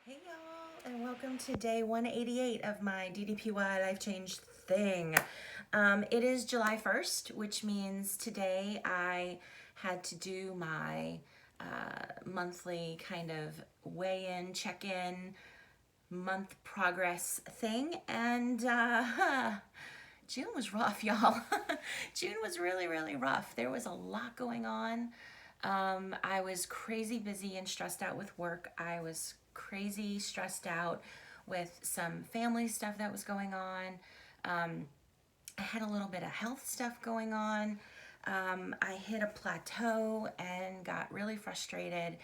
Hey y'all, and welcome to day 188 of my DDPY Life Change thing. It is July 1st, which means today I had to do my monthly kind of weigh-in, check-in, month progress thing, and June was rough, y'all. June was really, really rough. There was a lot going on. I was crazy busy and stressed out with work. I was crazy stressed out with some family stuff that was going on. I had a little bit of health stuff going on. I hit a plateau and got really frustrated.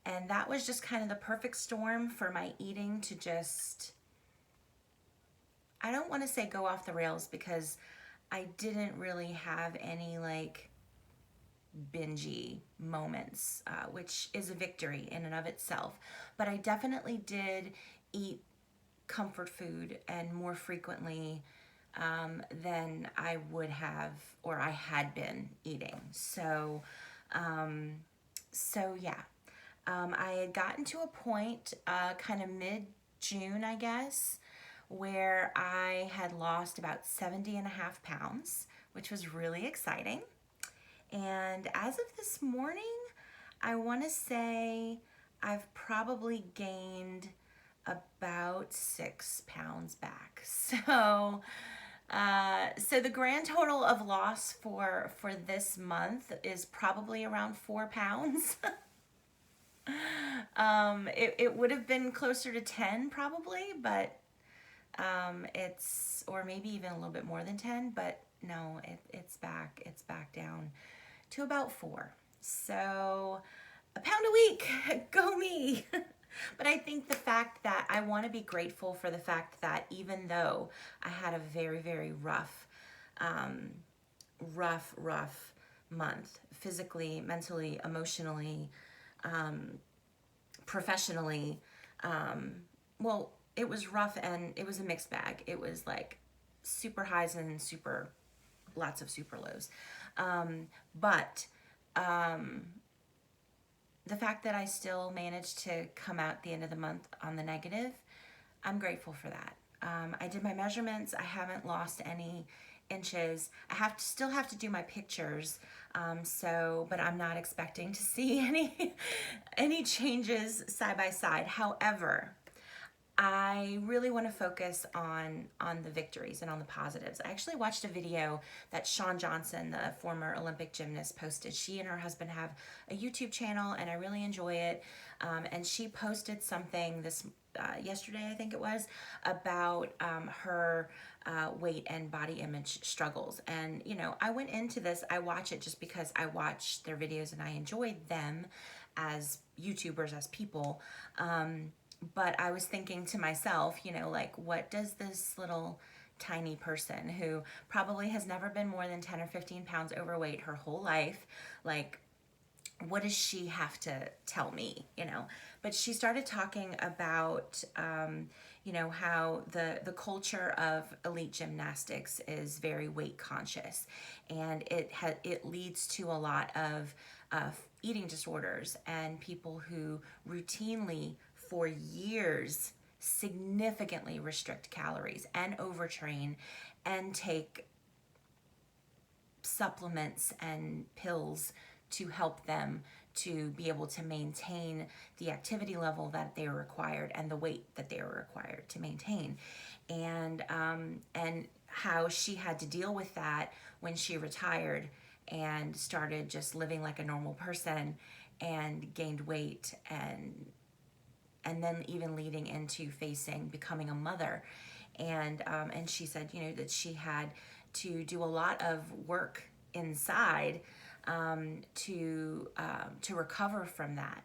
And that was just kind of the perfect storm for my eating to just, I don't want to say go off the rails because I didn't really have any like bingey moments, which is a victory in and of itself. But I definitely did eat comfort food and more frequently than I would have or I had been eating. So yeah, I had gotten to a point, kind of mid-June, I guess, where I had lost about 70.5 pounds, which was really exciting. And as of this morning, I want to say I've probably gained about 6 pounds back. So the grand total of loss for this month is probably around 4 pounds. It would have been closer to 10 probably, but or maybe even a little bit more than 10, but no, it's back down to about 4. So a pound a week, go me. But I think the fact that I want to be grateful for the fact that even though I had a very, very rough month, physically, mentally, emotionally, professionally, well, it was rough and it was a mixed bag. It was like super highs and lots of super lows. But the fact that I still managed to come out the end of the month on the negative, I'm grateful for that. I did my measurements. I haven't lost any inches. Still have to do my pictures. But I'm not expecting to see any changes side by side. However, I really want to focus on the victories and on the positives. I actually watched a video that Shawn Johnson, the former Olympic gymnast, posted. She and her husband have a YouTube channel, and I really enjoy it. And she posted something this yesterday, I think it was, about her weight and body image struggles. And I went into this. I watch it just because I watch their videos and I enjoy them as YouTubers, as people. But I was thinking to myself, like, what does this little tiny person who probably has never been more than 10 or 15 pounds overweight her whole life, like, what does she have to tell me, But she started talking about, how the culture of elite gymnastics is very weight conscious, and it leads to a lot of eating disorders and people who routinely for years significantly restrict calories and overtrain and take supplements and pills to help them to be able to maintain the activity level that they were required and the weight that they were required to maintain. And how she had to deal with that when she retired and started just living like a normal person and gained weight, and then even leading into becoming a mother. And she said, that she had to do a lot of work inside to recover from that,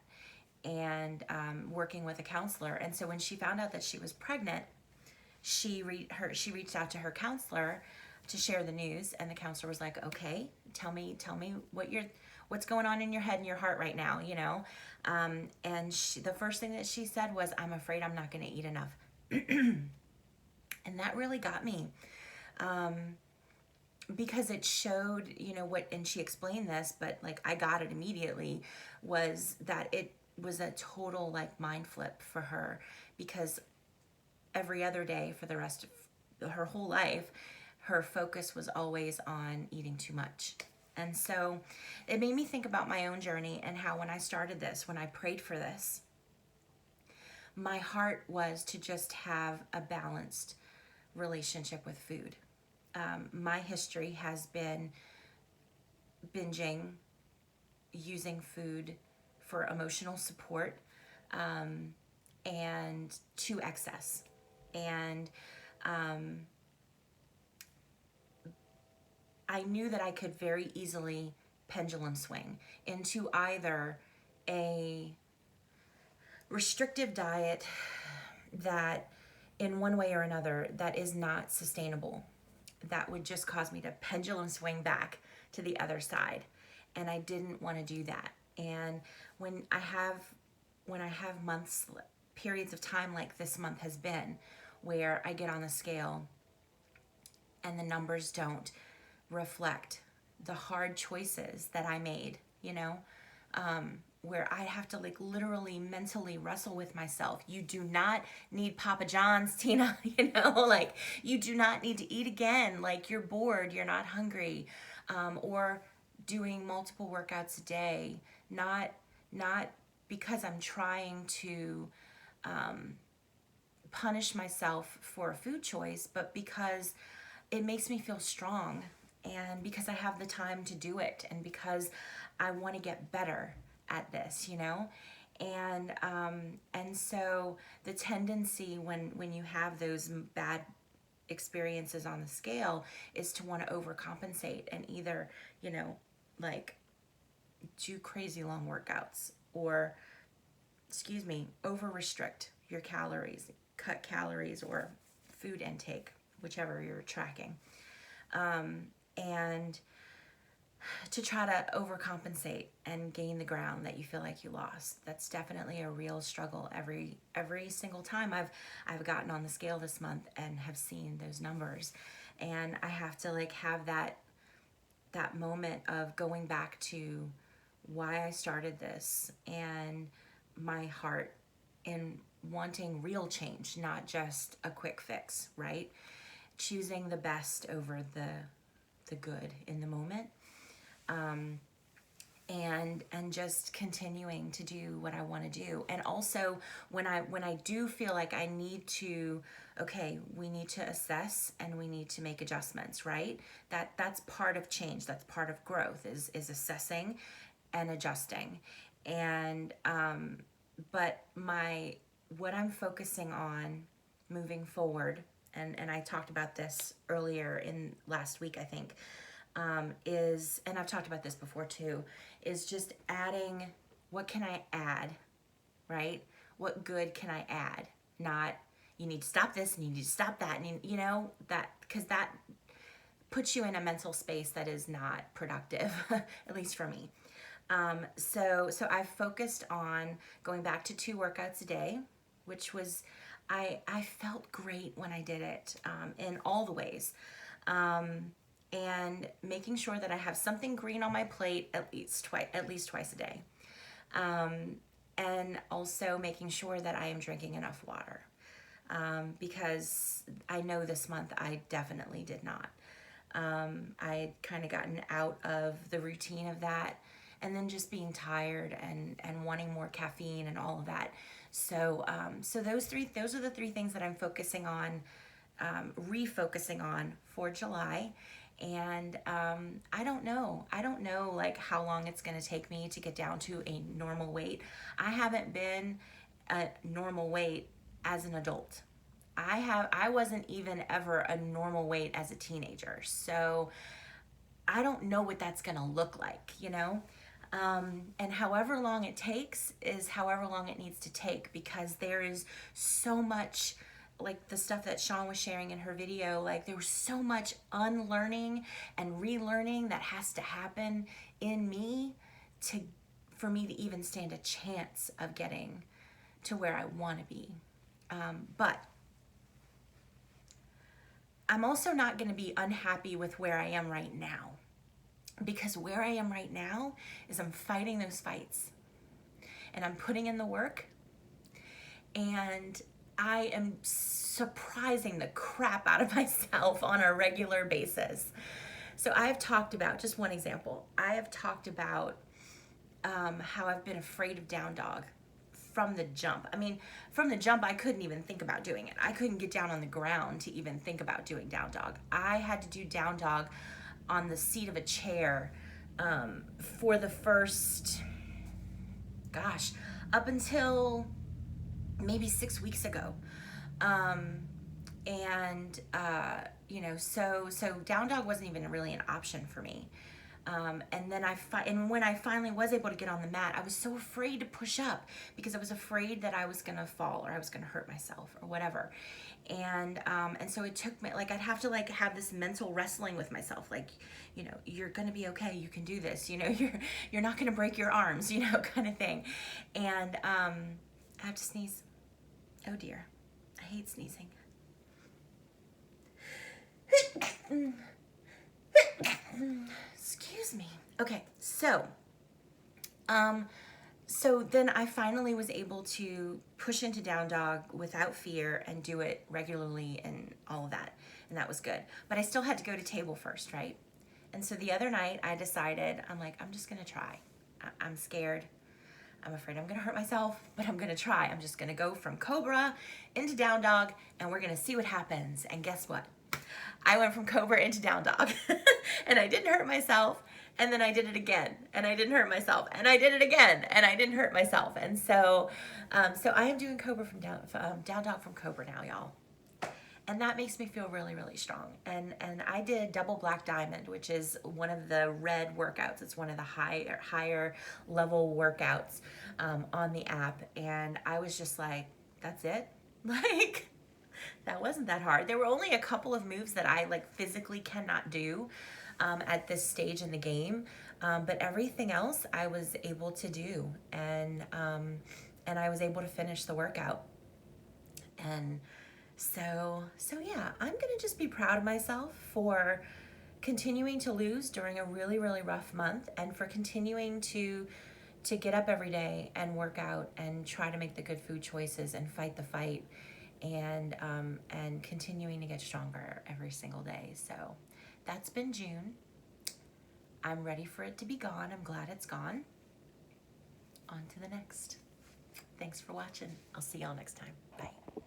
and working with a counselor. And so when she found out that she was pregnant, she reached out to her counselor to share the news, and the counselor was like, okay, tell me what's going on in your head and your heart right now, and the first thing that she said was, I'm afraid I'm not going to eat enough. And that really got me, because it showed, and she explained this, but like I got it immediately, was that was a total like mind flip for her, because every other day for the rest of her whole life, her focus was always on eating too much. And so it made me think about my own journey and how when I started this, when I prayed for this, my heart was to just have a balanced relationship with food. My history has been binging, using food for emotional support, and to excess. And I knew that I could very easily pendulum swing into either a restrictive diet that in one way or another that is not sustainable, that would just cause me to pendulum swing back to the other side, and I didn't want to do that. And when I have months, periods of time like this month has been, where I get on the scale and the numbers don't reflect the hard choices that I made, where I have to like literally mentally wrestle with myself. You do not need Papa John's, Tina, like you do not need to eat again. Like you're bored, you're not hungry, or doing multiple workouts a day, not because I'm trying to punish myself for a food choice, but because it makes me feel strong, and because I have the time to do it, and because I want to get better at this, and so the tendency when you have those bad experiences on the scale is to want to overcompensate and either like do crazy long workouts, or over restrict your calories, cut calories or food intake, whichever you're tracking, and to try to overcompensate and gain the ground that you feel like you lost. That's definitely a real struggle every single time I've gotten on the scale this month and have seen those numbers. And I have to like have that moment of going back to why I started this and my heart in wanting real change, not just a quick fix, right? Choosing the best over the good in the moment. And just continuing to do what I want to do. And also when I do feel like I need to, okay, we need to assess and we need to make adjustments, right? That's part of change. That's part of growth is assessing and adjusting. And, but what I'm focusing on moving forward, and I talked about this earlier in last week, I think, is, and I've talked about this before too, is just adding, what can I add, right? What good can I add? Not, you need to stop this and you need to stop that, and that, because that puts you in a mental space that is not productive, at least for me. So I've focused on going back to 2 workouts a day, which was, I felt great when I did it, in all the ways. And making sure that I have something green on my plate at least twice a day. And also making sure that I am drinking enough water. Because I know this month I definitely did not. I had kind of gotten out of the routine of that, and then just being tired and wanting more caffeine and all of that. So those are the 3 things that I'm focusing on, refocusing on for July. And I don't know like how long it's going to take me to get down to a normal weight. I haven't been a normal weight as an adult. I wasn't even ever a normal weight as a teenager. So I don't know what that's going to look like, and however long it takes is however long it needs to take, because there is so much, like the stuff that Sean was sharing in her video, like there was so much unlearning and relearning that has to happen in me for me to even stand a chance of getting to where I want to be. But I'm also not going to be unhappy with where I am right now, because where I am right now is I'm fighting those fights. and I'm putting in the work, and I am surprising the crap out of myself on a regular basis. So I've talked about, just one example, I have talked about how I've been afraid of down dog from the jump. I mean, from the jump, I couldn't even think about doing it. I couldn't get down on the ground to even think about doing down dog. I had to do down dog on the seat of a chair for the first, gosh, up until maybe 6 weeks ago. You know, so down dog wasn't even really an option for me. And then and when I finally was able to get on the mat, I was so afraid to push up because I was afraid that I was gonna fall or I was gonna hurt myself or whatever. And so it took me, like, I'd have to like have this mental wrestling with myself, like, you know, you're gonna be okay, you can do this, you know, you're not gonna break your arms, you know, kind of thing. And I have to sneeze. Oh dear, I hate sneezing. Excuse me. Okay, so then I finally was able to push into down dog without fear and do it regularly and all of that, and that was good. But I still had to go to table first, right? And so the other night I decided, I'm like, I'm just gonna try. I'm scared. I'm afraid I'm gonna hurt myself, but I'm gonna try. I'm just gonna go from cobra into down dog, and we're gonna see what happens. And guess what? I went from cobra into down dog and I didn't hurt myself, and then I did it again and I didn't hurt myself, and I did it again and I didn't hurt myself. And so I am doing cobra from down dog from cobra now, y'all. And that makes me feel really, really strong. And I did double black diamond, which is one of the red workouts. It's one of the higher level workouts on the app. And I was just like, that's it? Like, that wasn't that hard. There were only a couple of moves that I like physically cannot do at this stage in the game, but everything else I was able to do, and I was able to finish the workout. And so yeah, I'm gonna just be proud of myself for continuing to lose during a really, really rough month, and for continuing to get up every day and work out and try to make the good food choices and fight the fight, and continuing to get stronger every single day. So that's been June. I'm ready for it to be gone. I'm glad it's gone. On to the next. Thanks for watching. I'll see y'all next time. Bye.